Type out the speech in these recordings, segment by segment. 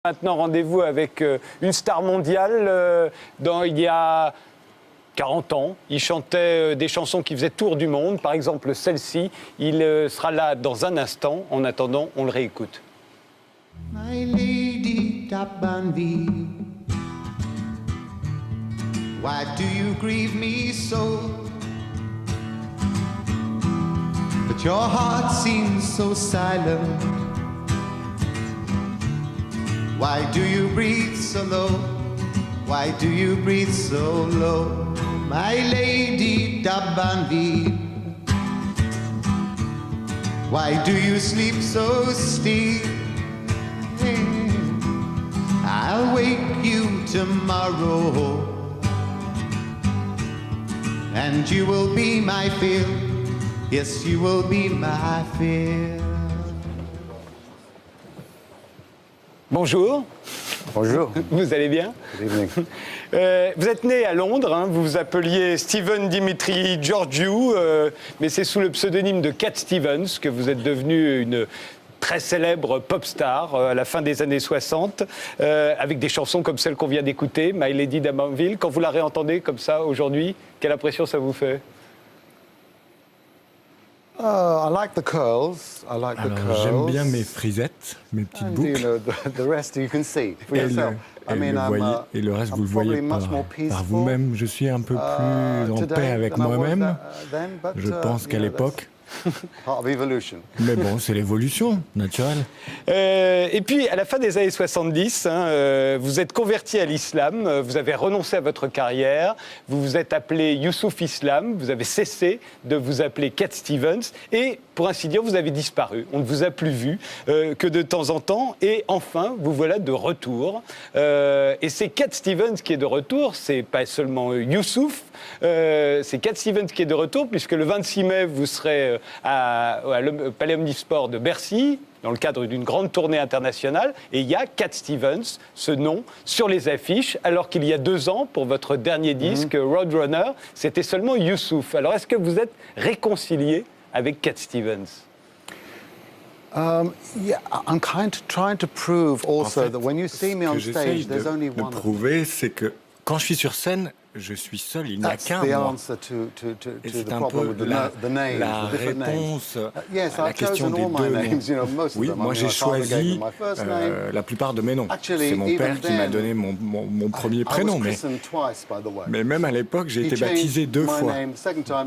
Maintenant, rendez-vous avec une star mondiale. Il y a 40 ans, il chantait des chansons qui faisaient tour du monde, par exemple celle-ci. Il sera là dans un instant. En attendant, on le réécoute. My lady Tabanvi, why do you grieve me so? But your heart seems so silent. Why do you breathe so low? Why do you breathe so low? My lady Tabanvi, why do you sleep so still? I'll wake you tomorrow, and you will be my fear. Yes, you will be my fear. Bonjour. Bonjour. Vous allez bien? Vous êtes né à Londres, hein, vous vous appeliez Stephen Dimitri Georgiou, mais c'est sous le pseudonyme de Cat Stevens que vous êtes devenu une très célèbre pop star à la fin des années 60, avec des chansons comme celle qu'on vient d'écouter, My Lady d'Amanville. Quand vous la réentendez comme ça aujourd'hui, quelle impression ça vous fait? I like the curls. I like the curls. J'aime bien mes frisettes, mes petites boucles. You know, the rest you can see for yourself. Et le reste, vous le voyez par vous-même. Je suis un peu plus en paix avec moi-même, je pense qu'à l'époque. Mais bon, c'est l'évolution naturelle. Et puis, à la fin des années 70, vous êtes converti à l'islam, vous avez renoncé à votre carrière, vous vous êtes appelé Youssouf Islam, vous avez cessé de vous appeler Cat Stevens, et pour ainsi dire, vous avez disparu. On ne vous a plus vu que de temps en temps, et enfin, vous voilà de retour. Et c'est Cat Stevens qui est de retour, c'est pas seulement Youssouf, c'est Cat Stevens qui est de retour, puisque le 26 mai, vous serez au Palais Omnisport de Bercy, dans le cadre d'une grande tournée internationale, et il y a Cat Stevens, ce nom, sur les affiches, alors qu'il y a 2 ans, pour votre dernier disque, Roadrunner, c'était seulement Youssouf. Alors, est-ce que vous êtes réconcilié avec Cat Stevens? Yeah, I'm kind of trying to prove also that when you see me on stage, there's only one. Ce que j'essaye de prouver, c'est que quand je suis sur scène, je suis seul, il n'y a qu'un moi. Et c'est un peu la réponse à la question des 2 noms. Oui, moi j'ai choisi la plupart de mes noms. C'est mon père qui m'a donné mon premier prénom. Mais même à l'époque, j'ai été baptisé 2 fois.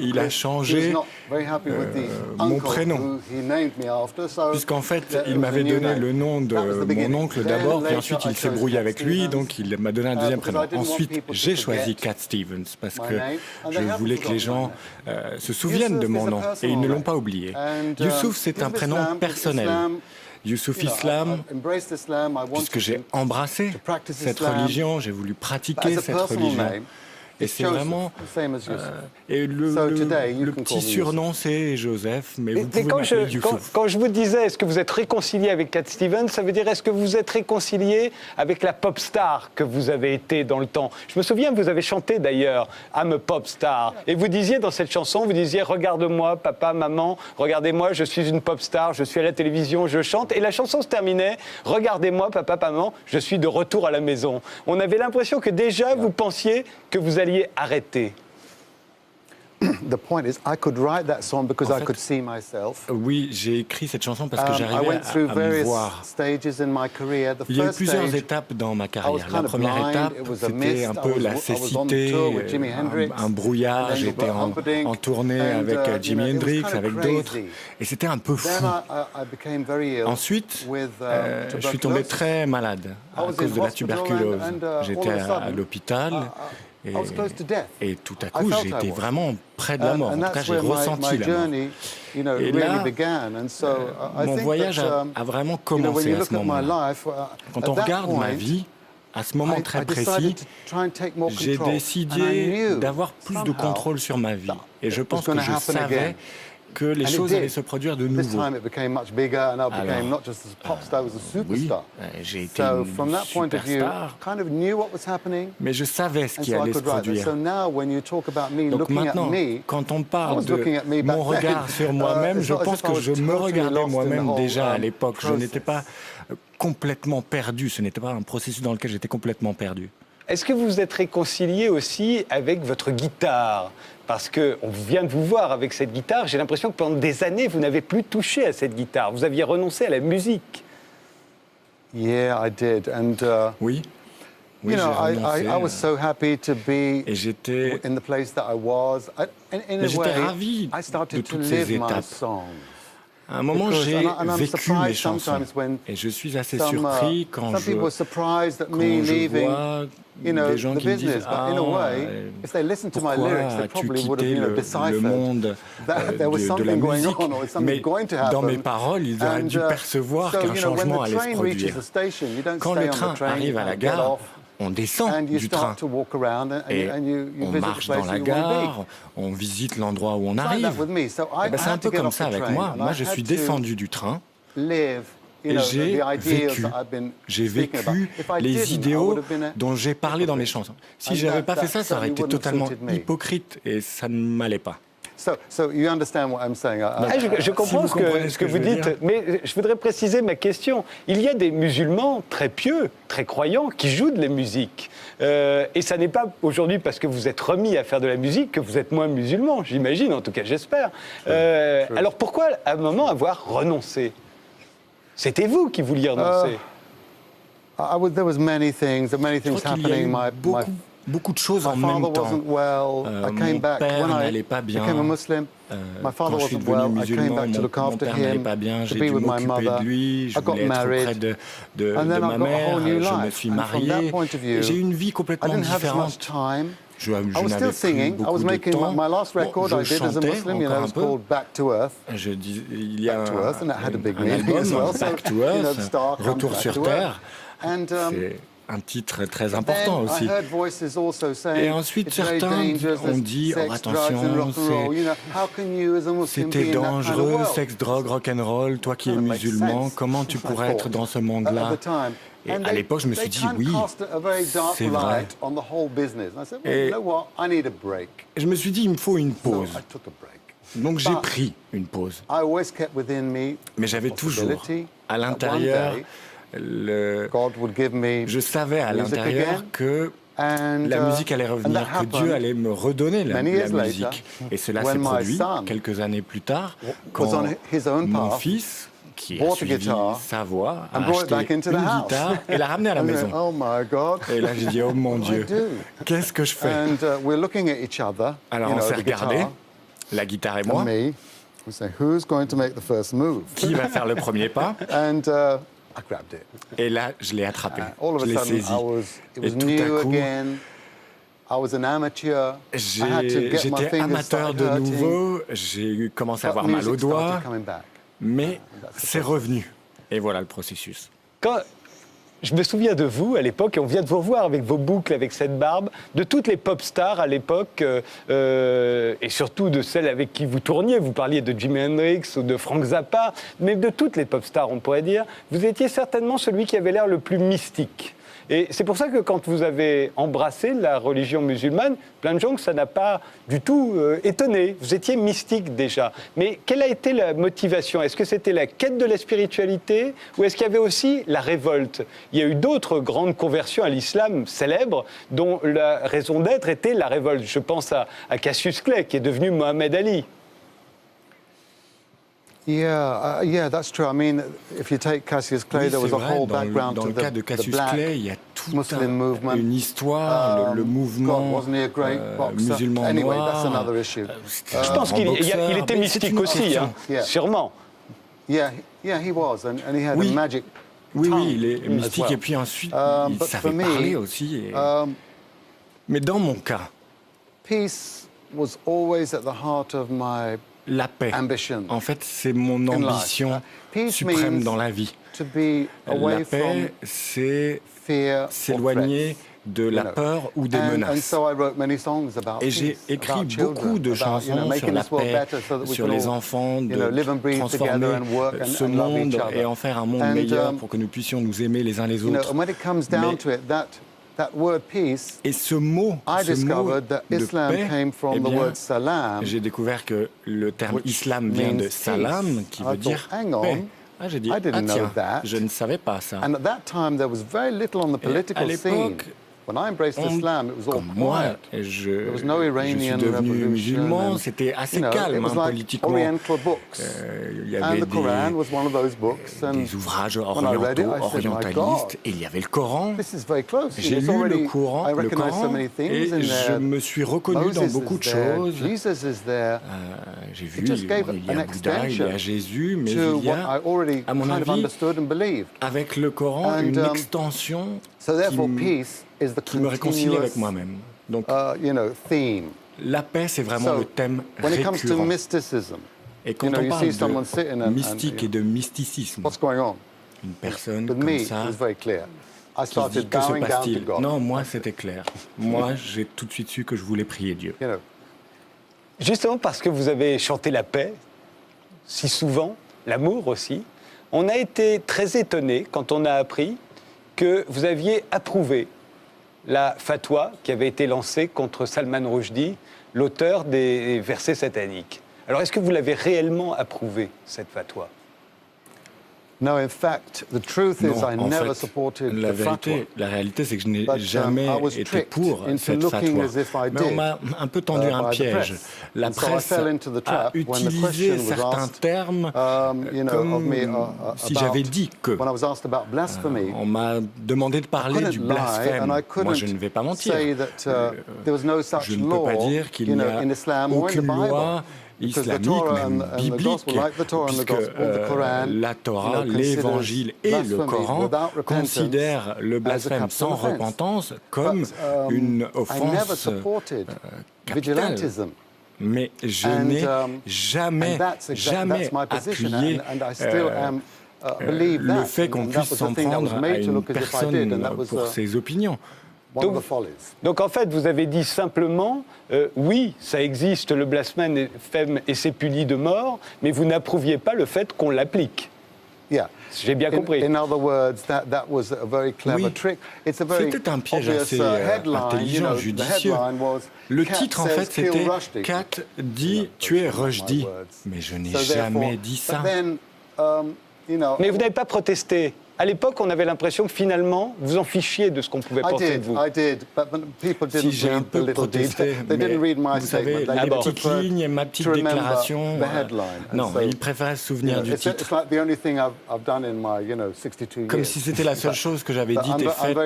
Il a changé mon prénom. Puisqu'en fait, il m'avait donné le nom de mon oncle d'abord, puis ensuite il s'est brouillé avec lui, donc il m'a donné un 2e prénom. Ensuite, j'ai choisi Cat Stevens, parce que je voulais que les gens se souviennent de mon nom, et ils ne l'ont pas oublié. Youssouf, c'est un prénom personnel. Youssouf Islam, puisque j'ai embrassé cette religion, j'ai voulu pratiquer cette religion. Et c'est vraiment... et le petit surnom, c'est Joseph, mais vous pouvez m'appeler Youssouf. Quand je vous disais, est-ce que vous êtes réconcilié avec Cat Stevens, ça veut dire, est-ce que vous êtes réconcilié avec la pop star que vous avez été dans le temps? Je me souviens, vous avez chanté d'ailleurs « I'm a pop star ». Et vous disiez dans cette chanson, vous disiez « Regarde-moi, papa, maman, regardez-moi, je suis une pop star, je suis à la télévision, je chante ». Et la chanson se terminait « Regardez-moi, papa, maman, je suis de retour à la maison ». On avait l'impression que déjà, vous pensiez que vous alliez arrêter. The point is, I could write that song because I could see myself. Oui, j'ai écrit cette chanson parce que j'arrivais à me voir. Il y a eu plusieurs étapes dans ma carrière. La première étape, c'était un peu la cécité, un brouillard. J'étais en tournée avec Jimi Hendrix, avec d'autres, et c'était un peu fou. Ensuite, je suis tombé très malade à cause de la tuberculose. J'étais à l'hôpital. Et tout à coup, j'étais vraiment près de la mort. En tout cas, j'ai ressenti la mort. Et là, mon voyage a vraiment commencé à ce moment-là. Quand on regarde ma vie, à ce moment très précis, j'ai décidé d'avoir plus de contrôle sur ma vie. Et je pense que je savais que les choses allaient se produire de nouveau. Alors, oui, j'ai été une superstar, mais je savais ce qui allait se produire. Donc maintenant, quand on parle de mon regard sur moi-même, je pense que je me regardais moi-même déjà à l'époque. Je n'étais pas complètement perdu. Ce n'était pas un processus dans lequel j'étais complètement perdu. Est-ce que vous vous êtes réconcilié aussi avec votre guitare? Parce qu'on vient de vous voir avec cette guitare, j'ai l'impression que pendant des années, vous n'avez plus touché à cette guitare. Vous aviez renoncé à la musique. Yeah, I did. And, oui. Oui, you know, I was so happy to be in the place that I was. In a way, I started to live my songs. À un moment, j'ai vécu mes chansons. Et je suis assez surpris quand je vois des gens qui me disent « Ah, pourquoi as-tu quitté le monde de la musique ?» Mais dans mes paroles, ils auraient dû percevoir qu'un changement allait se produire. Quand le train arrive à la gare, on descend du train et on marche dans la gare, on visite l'endroit où on arrive. C'est un peu comme ça avec moi. Moi, je suis descendu du train et j'ai vécu les idéaux dont j'ai parlé dans mes chansons. Si je n'avais pas fait ça, ça aurait été totalement hypocrite et ça ne m'allait pas. Je comprends ce que vous dites, mais je voudrais préciser ma question. Il y a des musulmans très pieux, très croyants, qui jouent de la musique. Et ça n'est pas aujourd'hui parce que vous êtes remis à faire de la musique que vous êtes moins musulman, j'imagine, en tout cas j'espère. Alors pourquoi à un moment avoir renoncé? C'était vous qui vouliez renoncer. There was many things happening. Beaucoup de choses en même temps. Mon père n'allait pas bien. Quand je suis devenu musulman, mon père n'allait pas bien. J'ai dû m'occuper de lui. Je voulais être auprès de ma mère. Je me suis marié. J'ai eu une vie complètement différente. Je n'avais plus beaucoup de temps. Bon, je chantais encore un peu. Il y a un album, Back to Earth, Retour sur Terre. C'est un titre très important aussi. Et ensuite, certains ont dit « Oh, attention, c'était dangereux, sexe, drogue, rock'n'roll, toi qui es musulman, comment tu pourrais être dans ce monde-là ?» Et à l'époque, je me suis dit « Oui, c'est vrai. » Et je me suis dit « Il me faut une pause. » Donc j'ai pris une pause. Mais j'avais toujours à l'intérieur... Je savais à l'intérieur que la musique allait revenir, que Dieu allait me redonner la musique. Et cela s'est produit quelques années plus tard, quand mon fils, qui a suivi sa voie, a acheté une guitare et l'a ramenée à la maison. Et là, j'ai dit, oh mon Dieu, qu'est-ce que je fais? Alors on s'est regardé, la guitare et moi. Qui va faire le premier pas? Et là, je l'ai attrapé, je l'ai saisi. Et tout à coup, j'étais amateur de nouveau, j'ai commencé à avoir mal aux doigts, mais c'est revenu. Et voilà le processus. Je me souviens de vous à l'époque, et on vient de vous revoir avec vos boucles, avec cette barbe, de toutes les pop stars à l'époque, et surtout de celles avec qui vous tourniez. Vous parliez de Jimi Hendrix ou de Frank Zappa, mais de toutes les pop stars, on pourrait dire. Vous étiez certainement celui qui avait l'air le plus mystique. Et c'est pour ça que quand vous avez embrassé la religion musulmane, plein de gens que ça n'a pas du tout étonné. Vous étiez mystique déjà. Mais quelle a été la motivation? Est-ce que c'était la quête de la spiritualité ou est-ce qu'il y avait aussi la révolte? Il y a eu d'autres grandes conversions à l'islam célèbres dont la raison d'être était la révolte. Je pense à Cassius Clay qui est devenu Mohamed Ali. Yeah, that's true. I mean, if you take Cassius Clay, there was a whole background to the black Clay, il y a toute une histoire, le mouvement musulman noir. Je pense qu'il était mystique aussi, hein, sûrement. Yeah, he was, and he had a magic. Oui, il est mystique, et puis ensuite, il savait parler aussi. Mais dans mon cas, peace was always at the heart of my la paix, en fait, c'est mon ambition suprême dans la vie. La paix, c'est s'éloigner de la peur ou des menaces. Et j'ai écrit beaucoup de chansons sur la paix, sur les enfants, de transformer ce monde et en faire un monde meilleur pour que nous puissions nous aimer les uns les autres. Et ce mot de paix, eh bien, j'ai découvert que le terme islam vient de salam, qui veut dire paix. Ah, j'ai dit, ah tiens, je ne savais pas ça. And at that time, there was very little on the political scene. When I embraced Islam, it was all quiet. There was no Iranian revolution. Musulman, c'était assez calme, politiquement. Oriental books. Il y avait des ouvrages orientalistes, et il y avait le Coran. J'ai lu le Coran, et je me suis reconnu dans beaucoup de choses. J'ai vu, il y a Bouddha, il y a Jésus, mais il y a, à mon avis, avec le Coran, une extension qui me réconcilie avec moi-même. Donc, la paix, c'est vraiment le thème récurrent. Et quand on parle de mystique et de mysticisme, une personne comme ça, qui dit que se passe-t-il? Non, moi, c'était clair. Moi, j'ai tout de suite su que je voulais prier Dieu. Justement parce que vous avez chanté la paix si souvent, l'amour aussi, on a été très étonnés quand on a appris que vous aviez approuvé la fatwa qui avait été lancée contre Salman Rushdie, l'auteur des versets sataniques. Alors, est-ce que vous l'avez réellement approuvé, cette fatwa? No, in fact, the truth is I never supported the fatwa. La réalité, c'est que je n'ai jamais été pour cette fatwa. Mais on m'a un peu tendu un piège. La presse a utilisé certains termes comme si j'avais dit que. On m'a demandé de parler du blasphème. Moi, je ne vais pas mentir. Je ne peux pas dire qu'il n'y a aucune loi islamique, même biblique, puisque la Torah, l'Évangile et le Coran considèrent le blasphème sans repentance comme une offense capitale. Mais je n'ai jamais appuyé le fait qu'on puisse s'en prendre à une personne pour ses opinions. Donc en fait, vous avez dit simplement, oui, ça existe, le blasphème et c'est puni de mort, mais vous n'approuviez pas le fait qu'on l'applique. J'ai bien compris. C'était un piège assez intelligent, judicieux. Le titre, en fait, c'était « Kat dit tuer Rushdie ». Mais je n'ai jamais dit ça. Mais vous n'avez pas protesté. À l'époque, on avait l'impression que finalement, vous en fichiez de ce qu'on pouvait penser de vous. Si j'ai un peu protesté, mais vous savez, les petites lignes et ma petite déclaration, non, ils préféraient se souvenir du titre. Comme si c'était la seule chose que j'avais dite et faite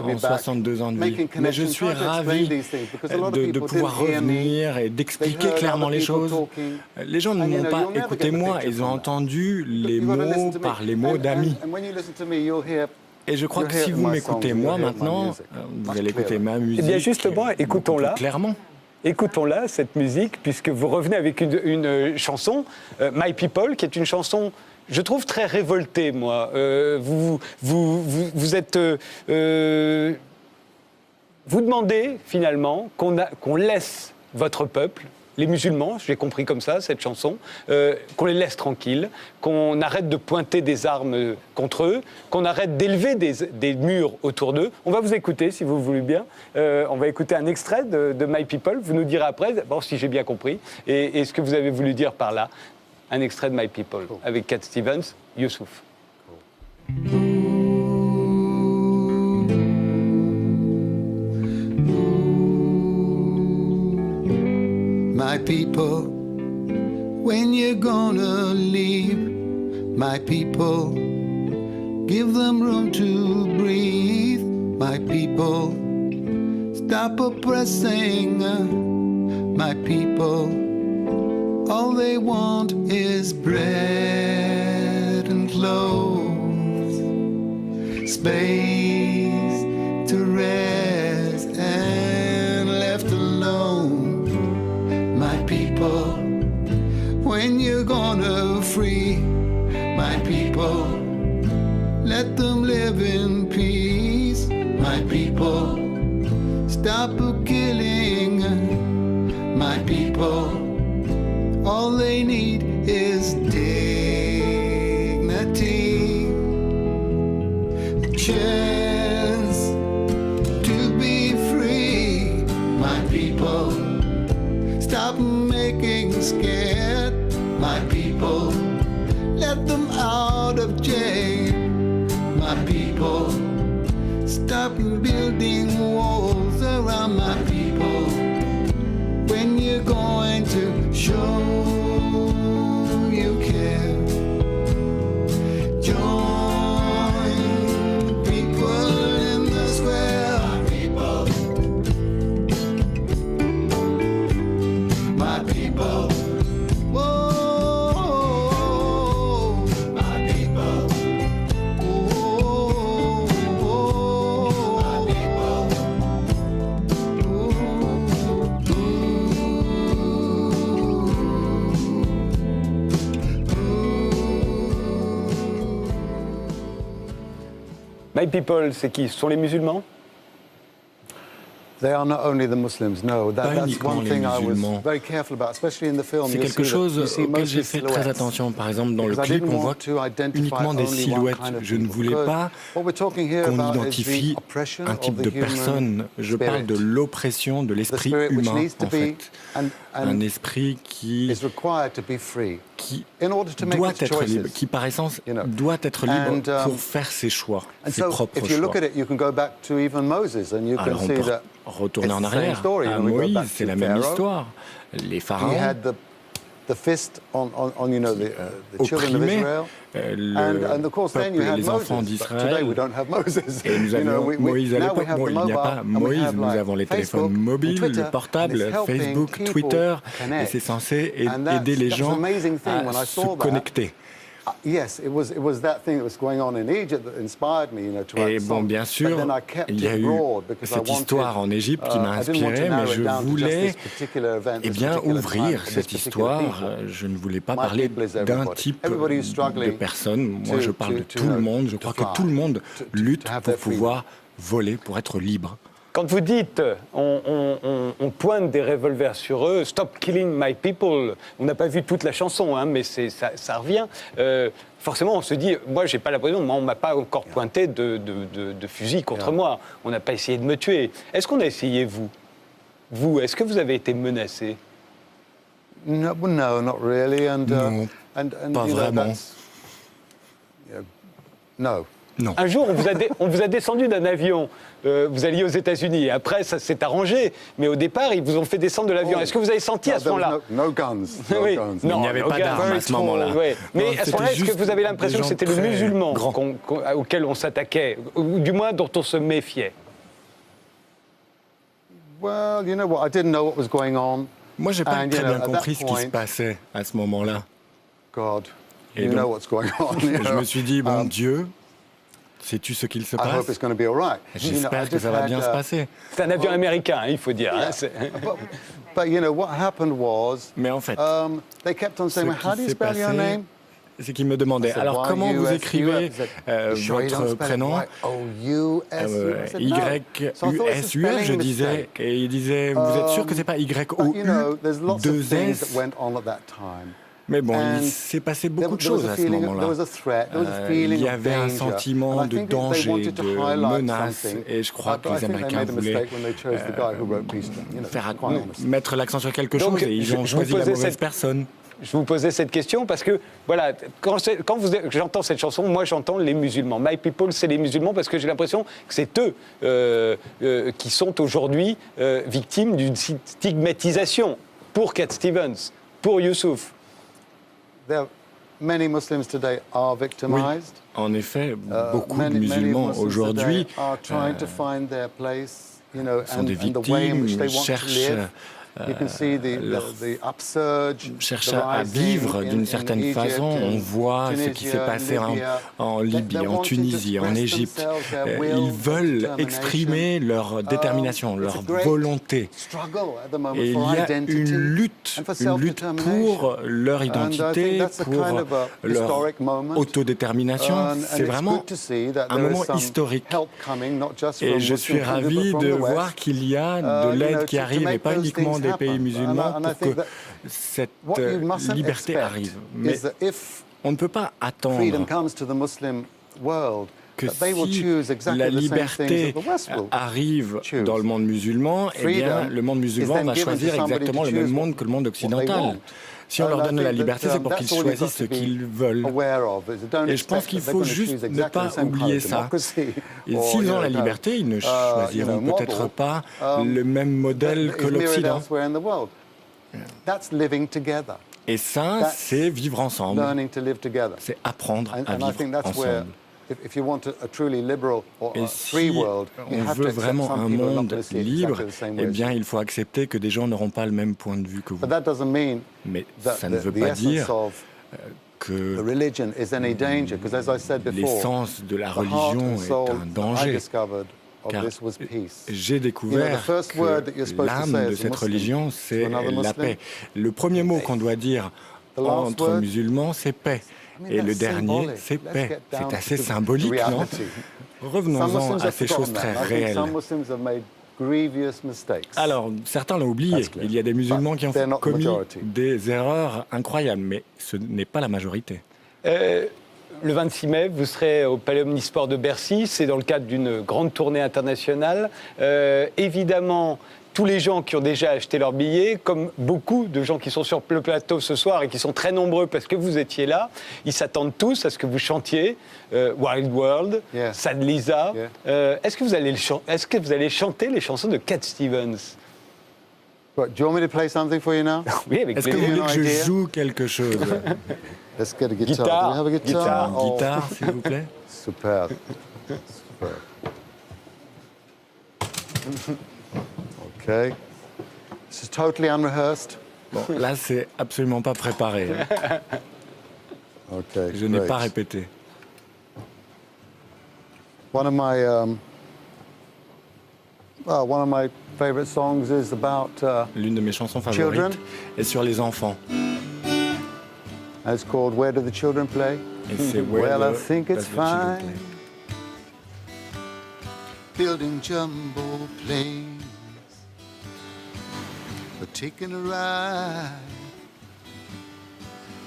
en 62 ans de vie. Mais je suis ravi de pouvoir revenir et d'expliquer clairement les choses. Les gens ne m'ont pas écouté moi, ils ont entendu les mots par les mots d'amis. Et je crois que si vous m'écoutez moi maintenant, vous allez écouter ma musique. Eh bien justement, écoutons-la. Clairement. Écoutons-la, cette musique, puisque vous revenez avec une chanson, My People, qui est une chanson, je trouve, très révoltée, moi. Vous demandez, finalement, qu'on laisse votre peuple, les musulmans, j'ai compris comme ça, cette chanson, qu'on les laisse tranquilles, qu'on arrête de pointer des armes contre eux, qu'on arrête d'élever des murs autour d'eux. On va vous écouter, si vous voulez bien. On va écouter un extrait de My People. Vous nous direz après, bon, si j'ai bien compris, et ce que vous avez voulu dire par là. Un extrait de My People, avec Cat Stevens, Youssouf. My people, when you're gonna leave, my people, give them room to breathe. My people, stop oppressing. My people, all they want is bread and clothes, space to rest and left alone. My people, when you're gonna free my people, let them live in peace. My people, stop killing. My people, all they need is dignity, a chance to be free. My people, stop making scared. My people, let them out. stop building walls around my people? When you're going to show you care? Join people in the square. My people. Whoa, my people. Oh, my people. My people, c'est qui? Ce sont les musulmans? They are not only the Muslims, no. That's one thing I was very careful about, especially in the film. C'est quelque chose auquel j'ai fait très attention. Par exemple, dans le clip, on voit uniquement des silhouettes. Je ne voulais pas qu'on identifie un type de personne. Je parle de l'oppression de l'esprit humain, en fait. Un esprit qui doit être libre, qui par essence doit être libre pour faire ses choix, ses propres choix. Alors on peut retourner en arrière à Moïse, c'est la même histoire. Les pharaons opprimaient le peuple, les enfants d'Israël. Et nous avions Moïse à l'époque. Bon, il n'y a pas Moïse, nous avons les téléphones mobiles, les portables, Facebook, Twitter, et c'est censé aider les gens à se connecter. Et bon, bien sûr, il y a eu cette histoire en Égypte qui m'a inspiré, mais je voulais ouvrir cette histoire. Je ne voulais pas parler d'un type de personne. Moi, je parle de tout le monde. Je crois que tout le monde lutte pour pouvoir voler, pour être libre. Quand vous dites on pointe des revolvers sur eux, Stop killing my people, on n'a pas vu toute la chanson, hein, mais ça revient. Forcément, on se dit, moi, j'ai pas l'impression, on m'a pas encore pointé de fusil contre moi. On n'a pas essayé de me tuer. Est-ce qu'on a essayé, vous, est-ce que vous avez été menacé? No, not really. Non, pas vraiment. No. Non. Un jour, on vous a descendu d'un avion. Vous alliez aux États-Unis. Après, ça s'est arrangé. Mais au départ, ils vous ont fait descendre de l'avion. Est-ce que vous avez senti à ce moment-là? No guns. Oui. Il n'y avait pas d'armes à ce moment-là. Oui. Mais à ce moment-là, est-ce que vous avez l'impression que c'était le musulman auquel on s'attaquait, ou du moins dont on se méfiait? Well, you know what? I didn't know what was going on. Moi, j'ai pas très bien compris ce qui se passait à ce moment-là. God, you know what's going on. Je me suis dit, bon Dieu, sais-tu ce qu'il se passe? J'espère que ça va bien se passer. C'est un avion américain, il faut dire. Mais en fait, c'est qu'ils me demandaient, alors comment vous écrivez votre prénom? Y-U-S-U-F, je disais, et il disait, vous êtes sûr que c'est pas Y-O-U-2-S? Mais bon, il s'est passé beaucoup de choses à ce moment-là. Il y avait un sentiment de danger, de menace, et je crois que les Américains voulaient mettre l'accent sur quelque chose, et ils ont choisi la mauvaise personne. Je vous posais cette question parce que, voilà, quand j'entends cette chanson, moi j'entends les musulmans. My People, c'est les musulmans parce que j'ai l'impression que c'est eux qui sont aujourd'hui victimes d'une stigmatisation pour Cat Stevens, pour Youssouf. Many Muslims today are victimized. Oui, en effet, beaucoup de musulmans aujourd'hui sont des victimes, cherchent à vivre d'une certaine façon. On voit ce qui s'est passé en Libye, en Tunisie, en Égypte. Ils veulent exprimer leur détermination, leur volonté. Et il y a une lutte pour leur identité, pour leur autodétermination. C'est vraiment un moment historique. Et je suis ravi de voir qu'il y a de l'aide qui arrive, et pas uniquement des pays musulmans, pour que cette liberté arrive. Mais on ne peut pas attendre que si la liberté arrive dans le monde musulman, eh bien, le monde musulman va choisir exactement le même monde que le monde occidental. Si on leur donne la liberté, c'est pour qu'ils choisissent ce qu'ils veulent. Et je pense qu'il faut juste ne pas oublier ça. Et s'ils ont la liberté, ils ne choisiront peut-être pas le même modèle que l'Occident. Et ça, c'est vivre ensemble. C'est apprendre à vivre ensemble. Et si on veut vraiment un monde libre, eh bien, il faut accepter que des gens n'auront pas le même point de vue que vous. Mais ça ne veut pas dire que l'essence de la religion est un danger. Car j'ai découvert que l'âme de cette religion, c'est la paix. Le premier mot qu'on doit dire entre musulmans, c'est paix. Et le dernier, c'est paix. C'est assez symbolique, non? Revenons-en à ces choses très réelles. Alors, certains l'ont oublié. Il y a des musulmans qui ont commis des erreurs incroyables, mais ce n'est pas la majorité. Le 26 mai, vous serez au Palais Omnisport de Bercy. C'est dans le cadre d'une grande tournée internationale. Évidemment, tous les gens qui ont déjà acheté leur billet, comme beaucoup de gens qui sont sur le plateau ce soir et qui sont très nombreux parce que vous étiez là, ils s'attendent tous à ce que vous chantiez Wild World, Sad Lisa. Est-ce que vous allez chanter les chansons de Cat Stevens? Do you want me to play something for you now? Oui, avec plaisir. Est-ce que vous voulez que je joue quelque chose? Let's get a guitar. Do we have a guitar? Guitare, s'il vous plaît. Super. Okay. This is totally unrehearsed. Bon, là, c'est absolument pas préparé. Okay, je n'ai pas répété. One of my favorite songs is about l'une de mes chansons favorites est sur les enfants. And it's called Where Do the Children Play? Et c'est Well, I think it's fine. Building jumbo planes. We're taking a ride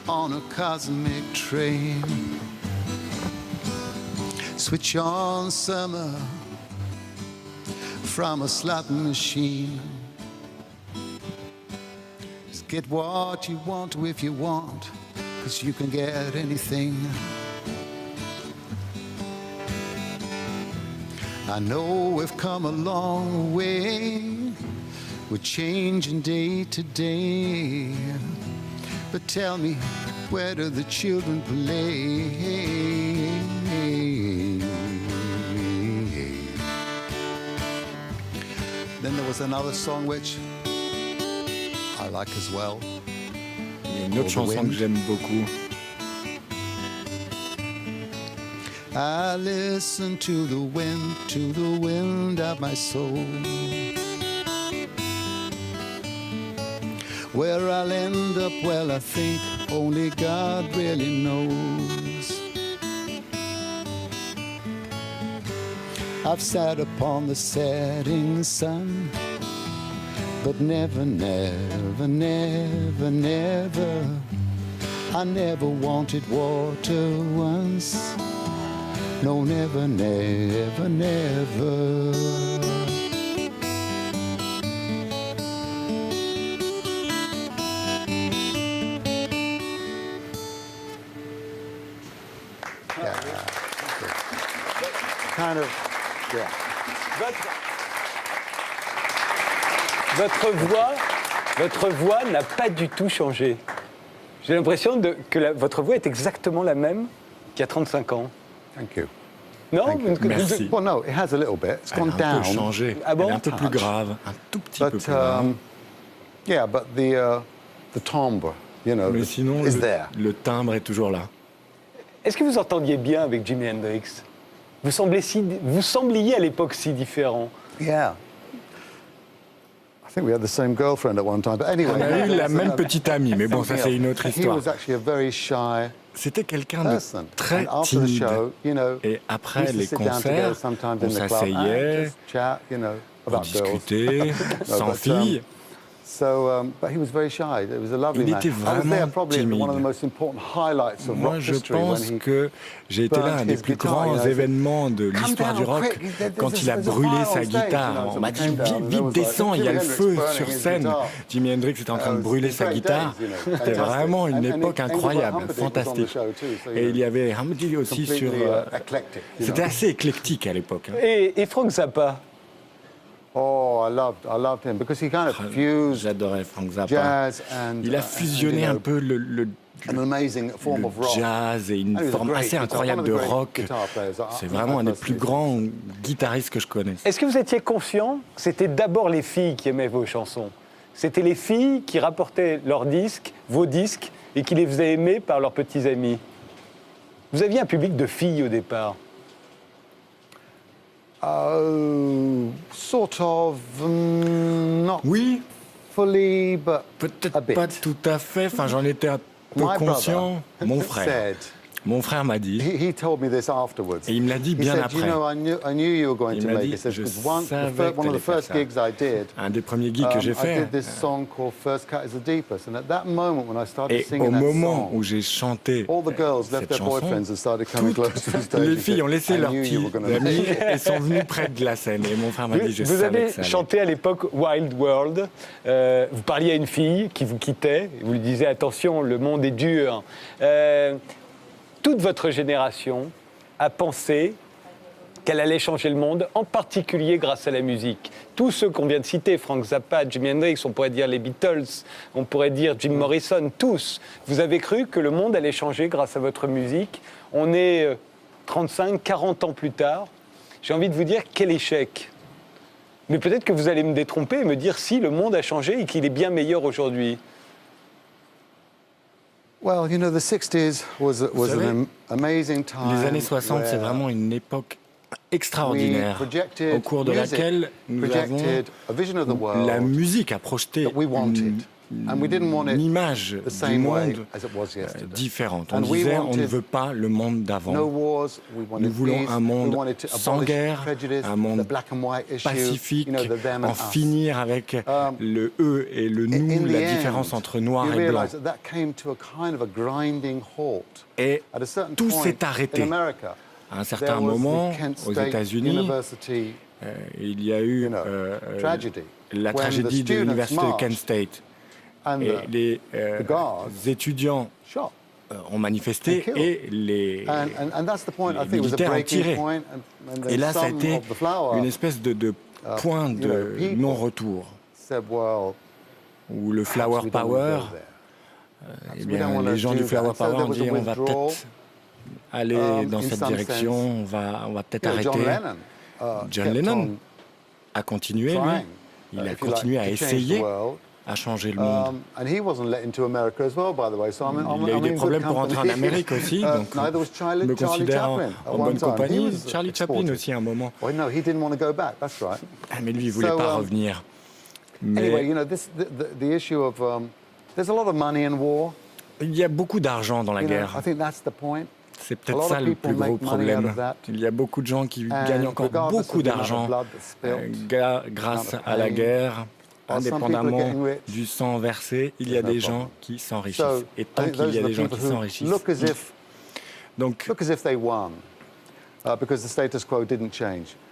on a cosmic train. Switch on summer from a slot machine. Just get what you want if you want, 'cause you can get anything. I know we've come a long way. We're changing day to day. But tell me, where do the children play? Then there was another song which I like as well. Il y a une autre chanson que j'aime beaucoup. I listen to the wind of my soul. Where I'll end up, well, I think only God really knows. I've sat upon the setting sun, but never, never, never, never, I never wanted water once. No, never, never, never. Kind of, yeah. Votre voix n'a pas du tout changé. J'ai l'impression que votre voix est exactement la même qu'il y a 35 ans. Thank you. Non, merci. Well, no, it has a little bit. It's gone down. Un peu changé. Ah bon? Elle est un peu plus grave, un tout petit peu plus grave. Yeah, but the timbre, you know, mais sinon, is there. Le timbre est toujours là. Est-ce que vous entendiez bien avec Jimi Hendrix? Vous sembliez à l'époque si différent. Yeah. I think we had the same girlfriend at one time, but anyway. On a eu la même petite amie, mais bon, ça c'est une autre histoire. He was actually a very shy. C'était quelqu'un de très timide. Et après les concerts, on s'asseyait, on discutait, sans filles. But he was very shy. It was a lovely Il man. était vraiment timide. Moi, je pense que j'ai été là un des plus grands événements de l'histoire du rock quand il a brûlé sa guitare. On m'a dit vite descends, il y a le feu sur scène. Jimi Hendrix était en train de brûler sa guitare. C'était vraiment une époque incroyable, fantastique. Et il y avait Humpty aussi sur. C'était assez éclectique à l'époque. Et Frank Zappa? Oh, I loved him because he kind of fused J'adorais Frank Zappa. jazz and Il a fusionné un peu le jazz et une forme assez incroyable de rock. C'est vraiment un des plus grands guitaristes que je connais. Est-ce que vous étiez conscient que c'était d'abord les filles qui aimaient vos chansons? C'était les filles qui rapportaient leurs disques, vos disques, et qui les faisaient aimer par leurs petits amis. Vous aviez un public de filles au départ? Sort of, not Oui, fully, but peut-être a bit. pas tout à fait. Enfin, j'en étais un peu My conscient. brother Mon frère. said, Mon frère m'a dit, he told me this afterwards. et il me l'a dit He bien said, après. you know, I knew you were going Il to m'a make dit, it. He said, je because savais que one of the t'allais first faire gigs I did, Un des premiers gigs que j'ai I fait. did this song called First Cut is the Deepest. And at that moment, when I started Et singing au that moment song, où j'ai chanté all the girls left cette their chanson, boyfriends and started coming close to the stage. les and filles said, ont laissé I leurs knew you petits were gonna amis make it. et sont venus près de la scène. Et mon frère m'a dit, je Vous savais avez que ça allait. chanté à l'époque Wild World. Vous parliez à une fille qui vous quittait. Vous lui disiez attention, le monde est dur. Toute votre génération a pensé qu'elle allait changer le monde, en particulier grâce à la musique. Tous ceux qu'on vient de citer, Frank Zappa, Jimi Hendrix, on pourrait dire les Beatles, on pourrait dire Jim Morrison, tous. Vous avez cru que le monde allait changer grâce à votre musique. On est 35, 40 ans plus tard. J'ai envie de vous dire quel échec. Mais peut-être que vous allez me détromper et me dire si le monde a changé et qu'il est bien meilleur aujourd'hui. Well, you know, the 60s was an amazing time. Les années 60, c'est vraiment une époque extraordinaire au cours de laquelle nous avons la musique a projeté une image du monde différente. On disait on ne veut pas le monde d'avant. Nous voulons un monde sans guerre, un monde pacifique, en finir avec le eux et le nous, la différence entre noir et blanc. Et tout s'est arrêté. À un certain moment, aux États-Unis, il y a eu la tragédie de l'université de Kent State. Et les étudiants ont manifesté et les militaires ont tiré. Et là, ça a été une espèce de point de non-retour, où le Flower Power, eh bien, les gens du Flower Power ont dit on va peut-être aller dans cette direction, on va peut-être arrêter. John Lennon a continué, lui. Il a continué à essayer à changer le monde. Il a eu des problèmes pour rentrer en Amérique aussi, donc me considérant en bonne compagnie. Charlie Chaplin aussi à un moment. Mais lui, il ne voulait pas revenir. Mais il y a beaucoup d'argent dans la guerre. C'est peut-être ça le plus gros problème. Il y a beaucoup de gens qui gagnent encore beaucoup d'argent grâce à la guerre. Indépendamment du sang versé, il y a des gens qui s'enrichissent. Et tant qu'il y a des gens qui s'enrichissent, donc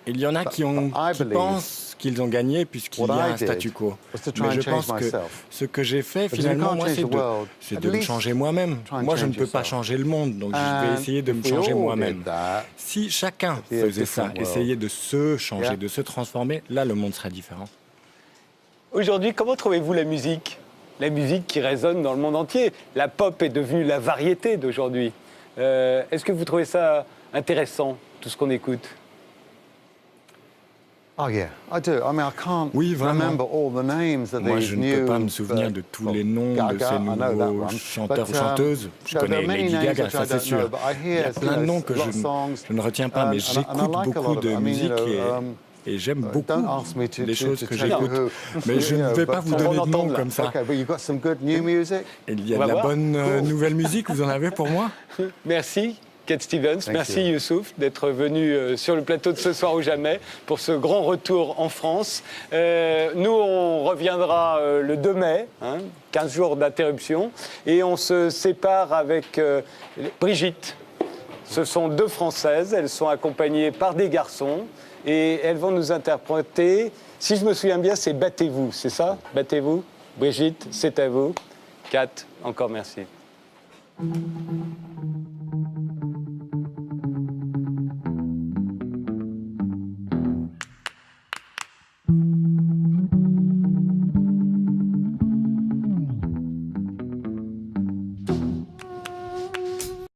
il y en a qui pensent qu'ils ont gagné puisqu'il y a un statu quo. Mais je pense que ce que j'ai fait finalement, moi, c'est de me changer moi-même. Moi, je ne peux pas changer le monde, donc je vais essayer de me changer moi-même. Si chacun faisait ça, essayait de se changer, de se transformer, là, le monde serait différent. Aujourd'hui, comment trouvez-vous la musique? La musique qui résonne dans le monde entier. La pop est devenue la variété d'aujourd'hui. Est-ce que vous trouvez ça intéressant, tout ce qu'on écoute? Oui, vraiment. Moi, je ne peux pas me souvenir de tous les noms de ces nouveaux chanteurs ou chanteuses. Je connais Lady Gaga, ça c'est sûr. Il y a plein de noms que je ne retiens pas, mais j'écoute beaucoup de musique et j'aime beaucoup les choses que j'écoute. Mais je ne vais pas vous donner de noms comme ça. Il y a de la bonne nouvelle musique, vous en avez pour moi? Merci. Cat Stevens. Merci Youssouf d'être venu sur le plateau de Ce Soir ou Jamais pour ce grand retour en France. Nous, on reviendra le 2 mai, 15 jours d'interruption, et on se sépare avec Brigitte. Ce sont 2 Françaises, elles sont accompagnées par des garçons, et elles vont nous interpréter, si je me souviens bien, c'est « Battez-vous », c'est ça ? « Battez-vous ». Brigitte, c'est à vous. Cat, encore merci.